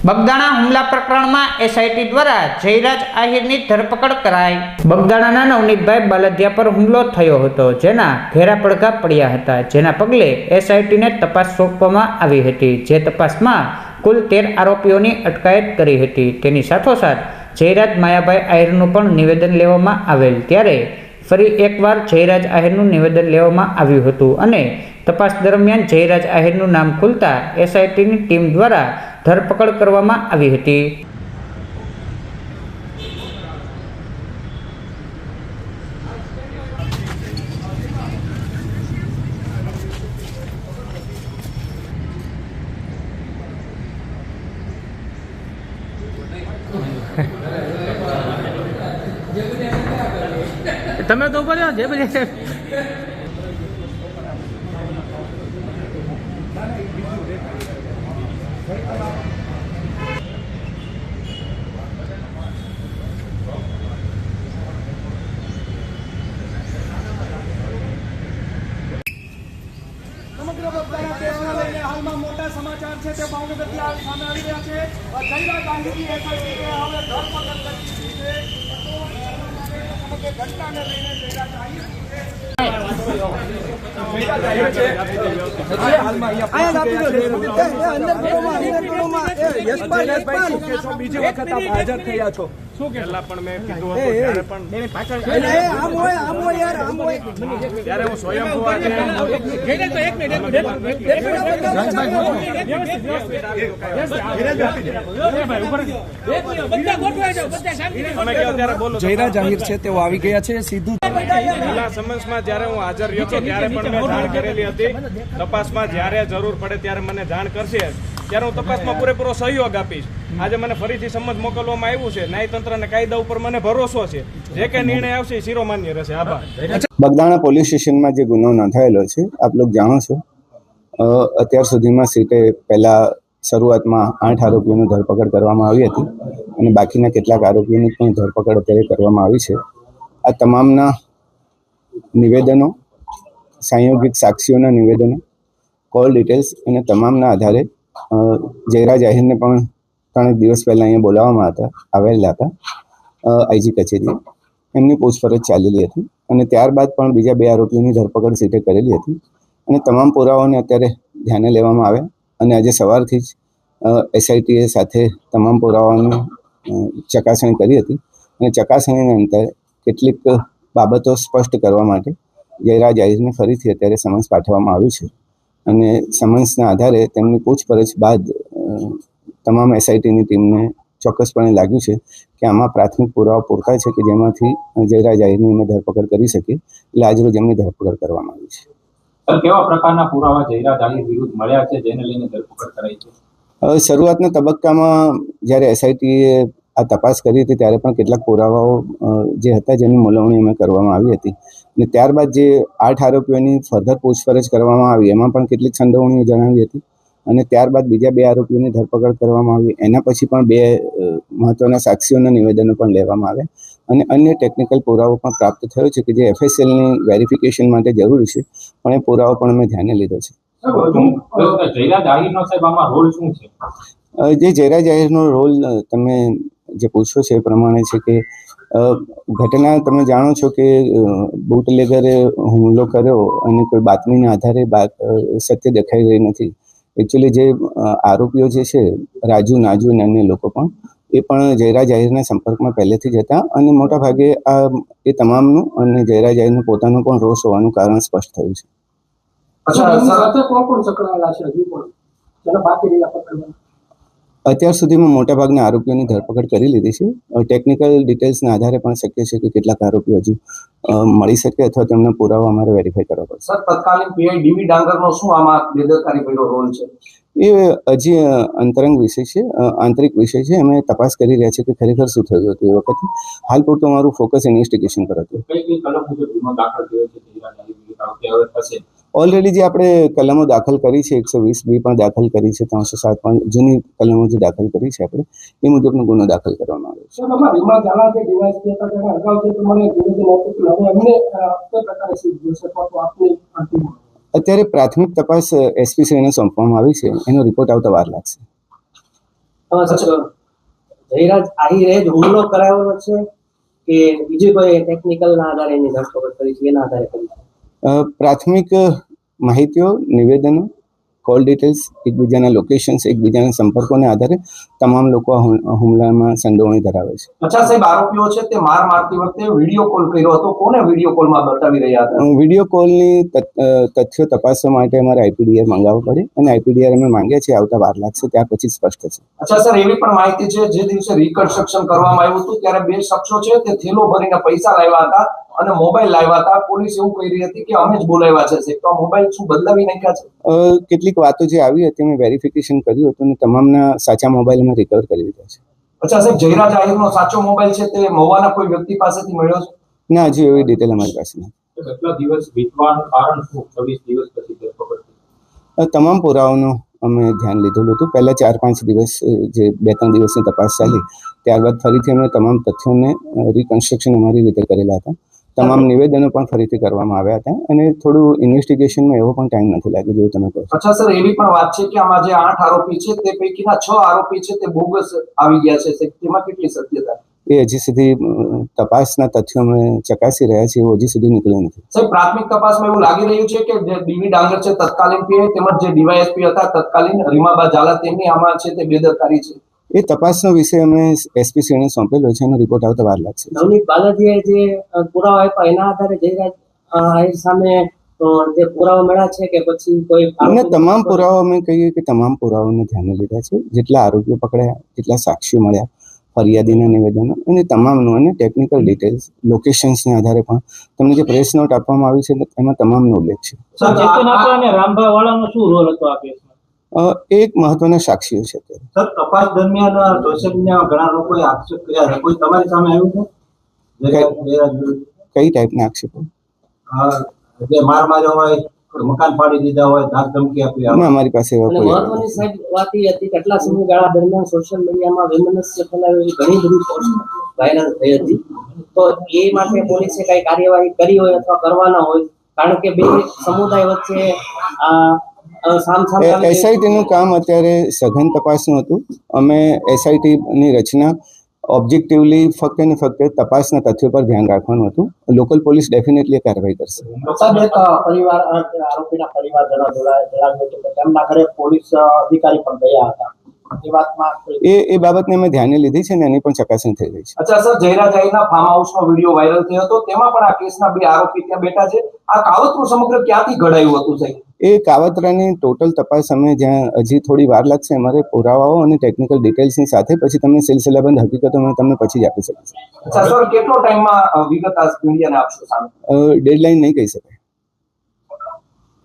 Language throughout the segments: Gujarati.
બગદાણા હુમલા પ્રકરણમાં એસઆઈટી દ્વારા જયરાજ આહિરની ધરપકડ કરાઈ। બગદાણાના નવનીતભાઈ બાલદિયા પર હુમલો થયો હતો, જેના ઘેરા પડઘા પડ્યા હતા, જેના પગલે એસઆઈટીને તપાસ સોંપવામાં આવી હતી, જે તપાસમાં કુલ 13 આરોપીઓની અટકાયત કરી હતી। તેની સાથોસાથ જયરાજ માયાભાઈ આહિરનું પણ નિવેદન લેવામાં આવેલ, ત્યારે ફરી એકવાર જયરાજ આહિરનું નિવેદન લેવામાં આવ્યું હતું અને તપાસ દરમિયાન જયરાજ આહિરનું નામ ખુલતા એસઆઈટીની ટીમ દ્વારા ધરપકડ કરવામાં આવી હતી। તમે તો ઉપર જે બધી સમગ્ર બગદાણા કેસને લઈને હાલમાં મોટા સમાચાર છે તે ભાવનગરથી સામે આવી રહ્યા છે। જયરાજ આહિરની એસઆઈટીએ હવે ધરપકડ કરી છે। સમગ્ર ઘટનાને લઈને જયરાજ આહિર બીજી વખત આપ હાજર થયા છો, શું પહેલા પણ મેં કીધું હતું ત્યારે પણ ત્યારે હું સ્વયં જયરાજ આહિર છે તેઓ આવી ગયા છે। સીધું સમન્સમાં જ્યારે હું હાજર રહ્યો હતો ત્યારે પણ મેં જાણ કરેલી હતી। તપાસમાં જ્યારે જરૂર પડે ત્યારે મને જાણ કરશે, ત્યારે હું તપાસમાં પૂરેપૂરો સહયોગ આપીશ। આજે મને ફરીથી સમજ મોકલવામાં આવ્યું છે। ન્યાયતંત્ર અને કાયદા ઉપર મને ભરોસો છે, જે કંઈ નિર્ણય આવશે એ શિરોમાન્ય રહેશે। આભાર। બગદાણા પોલીસ સ્ટેશનમાં જે ગુનો નોંધાયેલો છે, આપ લોકો જાણો છો, અત્યાર સુધીમાં સીટે પહેલા શરૂઆતમાં 8 આરોપીઓની ધરપકડ કરવામાં આવી હતી અને બાકીના કેટલાક આરોપીઓની પણ ધરપકડ અત્યારે કરવામાં આવી છે। આ તમામના નિવેદનો, સંયોગિત સાક્ષીઓના નિવેદનો, કોલ ડિટેલ્સ અને તમામના આધારે જયરાજ આહિરને પણ 3 દિવસ પહેલાં અહીંયા બોલાવવામાં આવેલા હતા આઈજી કચેરીએ। એમની પૂછપરછ ચાલેલી હતી અને ત્યારબાદ પણ બીજા 2 આરોપીઓની ધરપકડ સીટે કરેલી હતી અને તમામ પુરાવાઓને અત્યારે ધ્યાને લેવામાં આવ્યા અને આજે સવારથી જ એસઆઈટીએ સાથે તમામ પુરાવાઓની ચકાસણી કરી હતી અને ચકાસણીના અંતે કેટલીક બાબતો સ્પષ્ટ કરવા માટે જયરાજ આહિરને ફરીથી અત્યારે સમન્સ પાઠવવામાં આવ્યું છે અને સમન્સના આધારે તેમની પૂછપરછ બાદ તમામ એસઆઈટીની ટીમને ચોક્કસપણે લાગ્યું છે કે આમાં પ્રાથમિક પુરાવા પૂરતા છે કે જેમાંથી જયરાજ આહિરની અમે ધરપકડ કરી શકીએ, એટલે આજરોજ એમની ધરપકડ કરવામાં આવી છે। કેવા પ્રકારના પુરાવા જયરાજ આહિર વિરુદ્ધ મળ્યા છે જેને લઈને ધરપકડ કરાઈ છે? શરૂઆતના તબક્કામાં જ્યારે એસઆઈટીએ આ તપાસ કરી હતી ત્યારે પણ કેટલાક પુરાવાઓ જે હતા જેની મોલવણી અમે કરવામાં આવી હતી અને ત્યારબાદ જે 8 આરોપીઓની ફર્ધર પૂછપરછ કરવામાં આવી એમાં પણ કેટલીક સંડોવણીઓ જણાવી હતી અને ત્યારબાદ બીજા 2 આરોપીઓની ધરપકડ કરવામાં આવી। એના પછી પણ 2 મહત્વના સાક્ષીઓના નિવેદનો પણ લેવામાં આવ્યા અને અન્ય ટેકનિકલ પુરાવો પણ પ્રાપ્ત થયો છે કે જે એફએસએલની વેરિફિકેશન માટે જરૂરી છે, પણ એ પુરાવો પણ અમે ધ્યાને લીધો છે। જયરાજ આહિરનો સાહેબ આમાં રોલ શું છે? જે જયરાજ આહિરનો રોલ તમે જે પૂછો છે એ પ્રમાણે છે કે ઘટના તમે જાણો છો કે બુટલેગરે હુમલો કર્યો અને કોઈ બાતમીના આધારે સત્ય દેખાઈ રહી નથી। એકચ્યુઅલી જે આરોપીઓ જે છે રાજુ, નાજુ અને અન્ય લોકો પણ એ પણ જયરાજ આહિરના સંપર્કમાં પહેલેથી જ હતા અને મોટાભાગે એ તમામનું અને જયરાજ આહિરનું પોતાનું પણ રોષ હોવાનું કારણ સ્પષ્ટ થયું છે। અત્યાર સુધીમાં મોટાભાગના આરોપીઓની ધરપકડ કરી લીધી છે। ટેકનિકલ ડિટેલ્સના આધારે પણ શક્ય છે કે કેટલાક આરોપીઓ હજુ મળી શકે અથવા તેમના પુરાવા અમારે વેરીફાઈ કરવા પડશે। તત્કાલીન પીઆઈ ડીવી ડાંગરનો શું આમાં બેદરકારીનો રોલ છે? એ હજી અંતરંગ વિષય છે, આંતરિક વિષય છે। અમે તપાસ કરી રહ્યા છીએ કે ખરેખર શું થયું હતું એ વખતે। હાલ પૂરતું અમારું ફોકસ ઇન્વેસ્ટિગેશન પર હતું। ઓલરેડી જે આપણે કલમો દાખલ કરી છે 120B પણ દાખલ કરી છે, 307 પણ જૂની કલમો જે દાખલ કરી છે આપણે એ મુજબનો ગુનો દાખલ કરવામાં આવ્યો છે। અત્યારે પ્રાથમિક તપાસ એસપી શ્રીને સોંપવામાં આવી છે, એનો રિપોર્ટ આવતા વાર લાગશે। જયરાજ આહિરે જ હુમલો કરાવેલો છે કે બીજી કોઈ ટેકનિકલ ના આધારે એની ધરપકડ કરી છે, એના આધારે કરી છે? પ્રાથમિક માહિતીઓ, નિવેદનો, કોલ ડિટેલ્સ, એકબીજાના લોકેશન્સ, એકબીજાના સંપર્કોને આધારે તમામ લોકો આ હુમલામાં સંડોવણી ધરાવે છે. અચ્છા સાહેબ, આરોપીઓ છે તે માર મારતી વખતે વિડીયો કોલ કર્યો હતો. કોને વિડીયો કોલમાં બતાવી રહ્યા હતા? વિડીયો કોલની તથ્યો તપાસવા માટે અમારે આઈપીડીઆર મંગાવવો પડે અને આઈપીડીઆર અમે માંગ્યા છે, આવતા વાર લાગશે, ત્યાર પછી સ્પષ્ટ થશે. અચ્છા સર, એવી પણ માહિતી છે જે દિવસે રિકન્સ્ટ્રક્શન કરવામાં આવ્યું હતું ત્યારે બે શખ્સો છે તે થેલો ભરીને પૈસા લાવ્યા હતા અને મોબાઈલ લાવ્યા હતા. પોલીસ એવું કહી રહી હતી કે અમે જ બોલાવ્યા છે. તો આ મોબાઈલ શું બદલાવી નાખ્યા છે? કેટલીક વાતો જે આવી હતી મેં વેરિફિકેશન કર્યું હતું અને તમામના સાચા મોબાઈલ અમે રિકવર કરી દીધા છે. અચ્છા સાહેબ, જયરાજ આહિરનો સાચો મોબાઈલ છે તે મહુવાના કોઈ વ્યક્તિ પાસેથી મળ્યો છે? ના, હજુ એવી ડિટેલ અમારી પાસે નથી. કેટલા દિવસ વીતવાનું કારણ શું? 26 દિવસ પછી ધરપકડ? તમામ પુરાવાનું અમે ધ્યાન લીધેલું હતું. પહેલા 4-5 દિવસ જે 2-3 દિવસની તપાસ ચાલી, ત્યારબાદ ફરીથી અમે તમામ તથ્યોને રિકન્સ્ટ્રક્શન અમારી રીતે કરેલા હતા. તમામ નિવેદનો પણ ફરીથી કરવામાં આવ્યા હતા અને થોડું ઇન્વેસ્ટિગેશનમાં એવો પણ ટાઈમ નથી લાગ્યો જેવું તમે કહો છો. અચ્છા સર, એવી પણ વાત છે કે આમાં જે 8 આરોપી છે તે પૈકીના 6 આરોપી છે તે બોગસ આવી ગયા છે. તેમાં કેટલી સત્યતા? એ હજી સુધી તપાસના તથ્યો અમે ચકાસી રહ્યા છીએ, એવું હજી સુધી નીકળ્યું નથી. સાહેબ, પ્રાથમિક તપાસમાં એવું લાગી રહ્યું છે કે જે ડીવી ડાંગર છે તત્કાલીન પીઆઈ તેમજ જે ડીવાયએસપી હતા તત્કાલીન રીમાબા ઝાલા તેમની આમાં છે તે બેદરકારી છે. એ તપાસનો વિષય અમે એસપીસીને સોંપેલો છે અને રિપોર્ટ આવતા વાર લાગશે. નવનીત બાલાજીએ જે પુરાવા આપ્યા એના આધારે જયરાજ આહિર સામે જે પુરાવા મળ્યા છે કે પછી કોઈ અમને તમામ પુરાવા અમે કહીએ કે તમામ પુરાવાને ધ્યાને લીધા છે. જેટલા આરોપીઓ પકડાયા, જેટલા સાક્ષીઓ મળ્યા, ફરિયાદીના નિવેદનો અને તમામનું અને ટેકનિકલ ડિટેલ્સ, લોકેશન્સના આધારે પણ તમને જે પ્રેસ નોટ આપવામાં આવી છે એમાં તમામનો ઉલ્લેખ છે. રામભા વાળાનો શું રોલ હતો આ કેસમાં? એક મહત્વના સાક્ષીઓ છે. સર, તપાસ દરમિયાન સોશિયલ મીડિયામાં ઘણા લોકોએ આક્ષેપ કર્યા છે. કોઈ તમારી સામે આવ્યું છે? કઈ ટાઈપના આક્ષેપો? જે માર માર્યો હોય, મકાન પાડી દીધા હોય, ધાક ધમકી આપી હોય? અમારી પાસે એવા કોઈ મહત્વની સાહેબ વાત એ હતી કે આટલા સમયગાળા દરમિયાન સોશિયલ મીડિયામાં વૈમનસ્ય ફેલાવે એવી ઘણી બધી પોસ્ટ વાયરલ થઈ હતી. તો એ માટે પોલીસે કઈ કાર્યવાહી કરી હોય અથવા કરવાના હોય? કારણ કે બે સમુદાય વચ્ચે એસઆઈટીનું કામ અત્યારે સઘન તપાસનું હતું. અમે એસઆઈટીની રચના ઓબ્જેક્ટિવલી ફક્ત ને ફક્ત તપાસના તથ્યો પર ધ્યાન રાખવાનું હતું. લોકલ પોલીસ ડેફિનેટલી કાર્યવાહી કરશે. પરિવાર આરોપીના પરિવારજનો જણાવ્યું હતું કે તેમના ઘરે પોલીસ અધિકારી પણ ગયા હતા. એ બાબતને અમે ધ્યાને લીધી છે ને એની પણ ચકાસણી થઈ રહી છે. અચ્છા સર, જયરાજ આહિરના ફાર્મ હાઉસનો વિડીયો વાયરલ થયો હતો, તેમાં પણ આ કેસના 2 આરોપી ત્યાં બેઠા છે. આ કાવતરું સમગ્ર ક્યાંથી ઘડાયું હતું સાહેબ? એ કાવતરાની ટોટલ તપાસ અમે જ્યાં હજી થોડી વાર લાગશે, અમારે પુરાવાઓ અને ટેકનિકલ ડિટેલ્સની સાથે પછી તમને સિલસિલાબંધ હકીકતો અમે તમને પછી જ આપી શકીશ. અચ્છા સર, કેટલો ટાઈમમાં વિગત આ મીડિયાને આપશો સામે? ડેડલાઇન નહીં કહી શકાય.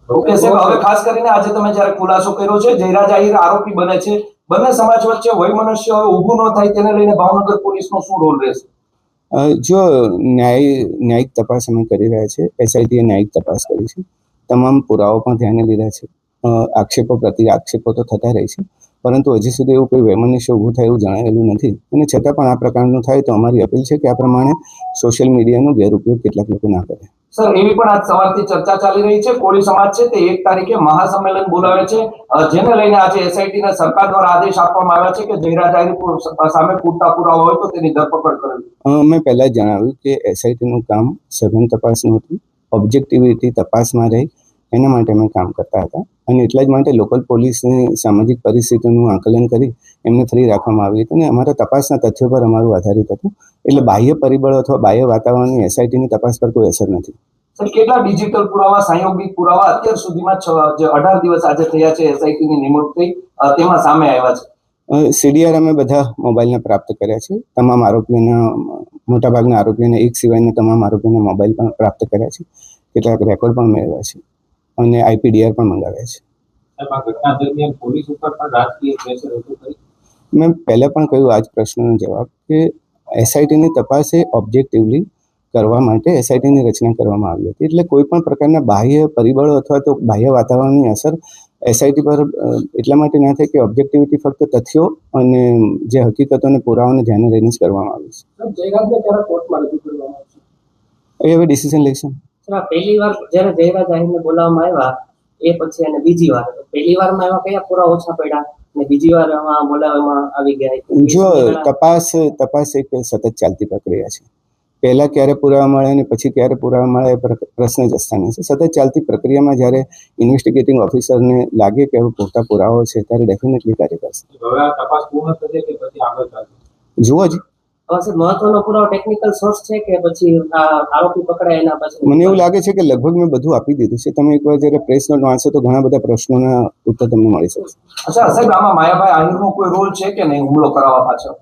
ઓકે સાહેબ, હવે ખાસ કરીને આજે તમે જ્યારે ખુલાસો કર્યો છે જયરાજ આહિર આરોપી બને છે, બંને સમાજ વચ્ચે વૈમનસ્ય હવે ઊભું ન થાય તેને લઈને ભાવનગર પોલીસનો શું રોલ રહેશે? જો ન્યાયિક તપાસ અમે કરી રહ્યા છે, એસઆઈટીએ ન્યાયિક તપાસ કરી છે, તમામ પુરાવા પણ ધ્યાને લીધા છે. આક્ષેપો પ્રતિ આક્ષેપો તો થતા રહે છે, પરંતુ હજી સુધી એવું કોઈ વૈમનસ્ય ઊભું થાય એવું જણાવેલું નથી. અને છતાં પણ આ પ્રકારનું થાય તો અમારી અપીલ છે કે આ પ્રમાણે સોશિયલ મીડિયાનો ગેરઉપયોગ કેટલાક લોકો ના કરે. સર, એવી પણ આજ સવારથી ચર્ચા ચાલી રહી છે, કોળી સમાજ છે તે 1 તારીખે મહાસંમેલન બોલાવે છે, જેને લઈને આજે એસઆઈટીને સરકાર દ્વારા આદેશ આપવામાં આવ્યા છે કે જયરાજ આહિર સામે પૂરતા પુરાવા હોય તો તેની ધરપકડ કરવી. મેં પહેલા જ જણાવ્યું કે એસઆઈટીનું કામ સઘન તપાસનું હતું, ઓબ્જેક્ટિવિટી તપાસમાં રહી એના માટે અમે કામ કરતા હતા અને એટલા જ માટે લોકલ પોલીસની સામાજિક પરિસ્થિતિનું આકલન કરી એમને ફ્રી રાખવામાં આવી હતી અને અમારા તપાસના તથ્યો પર અમારું આધારિત હતું. એટલે બાહ્ય પરિબળો અથવા બાહ્ય વાતાવરણની એસઆઈટીની તપાસ પર કોઈ અસર નથી. સર, કેટલા ડિજિટલ પુરાવા, સંયોગિક પુરાવા અત્યાર સુધીમાં જે 18 દિવસ આજે થયા છે એસઆઈટીની નિમણૂક થઈ તેમાં સામે આવ્યા છે? સીડીઆર અમે બધા મોબાઈલને પ્રાપ્ત કર્યા છે. તમામ આરોપીઓના, મોટાભાગના આરોપીઓને એક સિવાયના તમામ આરોપીઓના મોબાઈલ પણ પ્રાપ્ત કર્યા છે. કેટલાક રેકોર્ડ પણ મેળવ્યા છે અને આઈપીડીઆર પણ મંગાવ્યા છે. મેં પહેલા પણ કહ્યું આ જ પ્રશ્નનો જવાબ કે એસઆઈટીની તપાસ એ ઓબ્જેક્ટિવલી કરવા માટે એસઆઈટીની રચના કરવામાં આવી હતી. એટલે કોઈ પણ પ્રકારના બાહ્ય પરિબળો અથવા તો બાહ્ય વાતાવરણની અસર એસઆઈટી પર એટલા માટે ના થાય કે ઓબ્જેક્ટિવિટી ફક્ત તથ્યો અને જે હકીકતોને પુરાવાને ધ્યાને લઈને જ કરવામાં આવી છે. એ હવે ડિસિઝન લઈશું. પહેલી વાર જ્યારે જયરાજ આહિરને બોલાવવામાં આવ્યા એ પછી અને બીજી વાર, પહેલી વારમાં એવા કયા પુરાવા ઓછા પડ્યા અને બીજી વાર આમાં બોલાવવામાં આવી ગયા. જો તપાસ એક સતત ચાલતી પ્રક્રિયા છે. પહેલા ક્યારે પુરાવા મળે અને પછી ક્યારે પુરાવા મળે એ પ્રશ્ન જ સ્થાને છે. સતત ચાલતી પ્રક્રિયામાં જ્યારે ઇન્વેસ્ટિગેટિંગ ઓફિસરને લાગે કે હવે પૂરતા પુરાવાઓ છે ત્યારે ડેફિનેટલી કાર્ય કરશે. હવે આ તપાસ પૂર્ણ થશે કે પછી આગળ ચાલશે? જુઓ જ, હવે સાહેબ, મહત્વનો પુરાવો ટેકનિકલ સોર્સ છે કે પછી આ આરોપી પકડાય એના પછી? મને એવું લાગે છે કે લગભગ મેં બધું આપી દીધું છે. તમે એકવાર જ્યારે પ્રેસ નોટ વાંચશો તો ઘણા બધા પ્રશ્નોના ઉત્તર તમને મળી શકશે. અચ્છા સાહેબ, આમાં માયાભાઈ આહિરનો કોઈ રોલ છે કે નહીં હુમલો કરાવવા પાછળ?